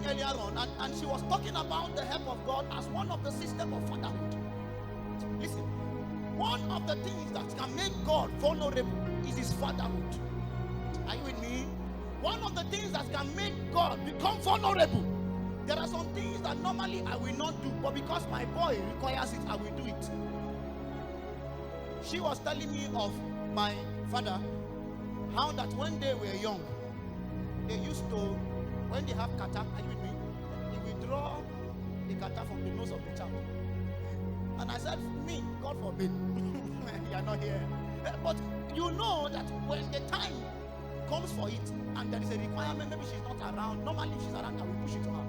preaching earlier on, and she was talking about the help of God as one of the system of fatherhood. Listen, one of the things that can make God vulnerable is his fatherhood. Are you with me? One of the things that can make God become vulnerable. There are some things that normally I will not do, but because my boy requires it, I will do it. She was telling me of my father, how that when they were young, they used to, when they have kata, are you with me? They withdraw the kata from the nose of the child. And I said, me, God forbid, you are not here. But you know that when the time comes for it, and there is a requirement, maybe she's not around. Normally, if she's around, I will push it to her.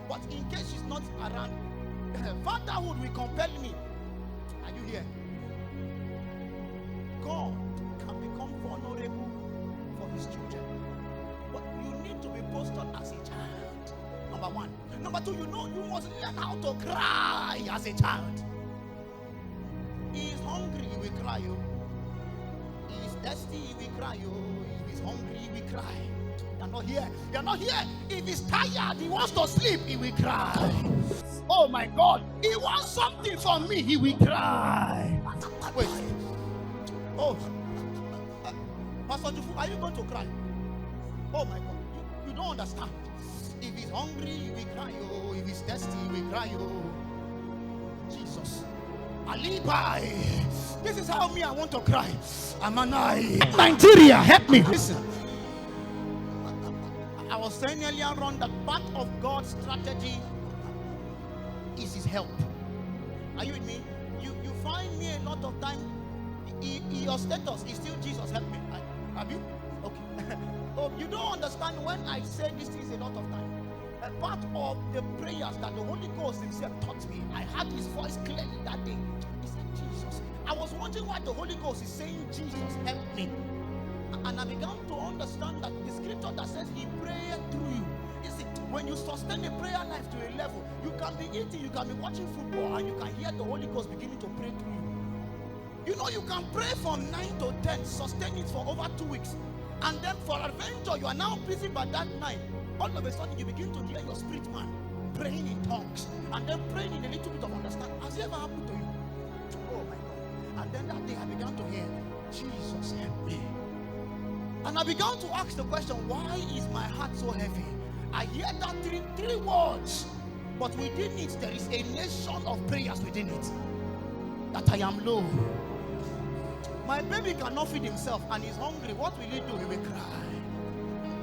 But in case she's not around, fatherhood will compel me. Are you here? God can become vulnerable for his children. But you need to be posted as a child. Number one. Number two, you must learn how to cry as a child. He is hungry, he will cry. He is thirsty, he will cry. If he is hungry, he will cry. You're not here. You're not here. If he's tired, he wants to sleep, he will cry. Oh my God. He wants something from me, he will cry. Wait. Oh. Pastor Jufu, are you going to cry? Oh my God. You don't understand. If he's hungry, he will cry. Oh, if he's thirsty, he will cry. Oh, Jesus. Alibi. This is how me I want to cry. Amanai. Nigeria, help me. Listen. I was saying earlier on that part of God's strategy is his help. Are you with me? You find me a lot of time. Your status is still Jesus help me. Have you? Okay. Oh, you don't understand when I say these things a lot of time. A part of the prayers that the Holy Ghost himself taught me, I heard his voice clearly that day. He said, Jesus. I was wondering why the Holy Ghost is saying, Jesus, help me. And I began to understand that the scripture that says he prayed through you. You see, when you sustain a prayer life to a level, you can be eating, you can be watching football, and you can hear the Holy Ghost beginning to pray through you. You know, you can pray from 9 to 10, sustain it for over 2 weeks. And then for adventure, you are now busy by that night. All of a sudden, you begin to hear your spirit man praying in tongues. And then praying in a little bit of understanding. Has it ever happened to you? Oh my God. And then that day, I began to hear, Jesus help me. And I began to ask the question, why is my heart so heavy? I hear that three words. But within it, there is a nation of prayers within it. That I am low. My baby cannot feed himself and he's hungry. What will he do? He will cry.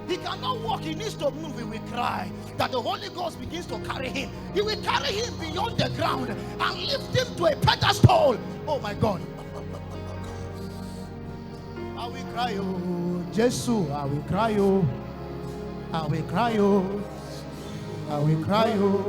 He cannot walk. He needs to move. He will cry. That the Holy Ghost begins to carry him. He will carry him beyond the ground and lift him to a pedestal. Oh my God. I will cry, oh, Jesus. I will cry, oh. I will cry, oh. I will cry, oh.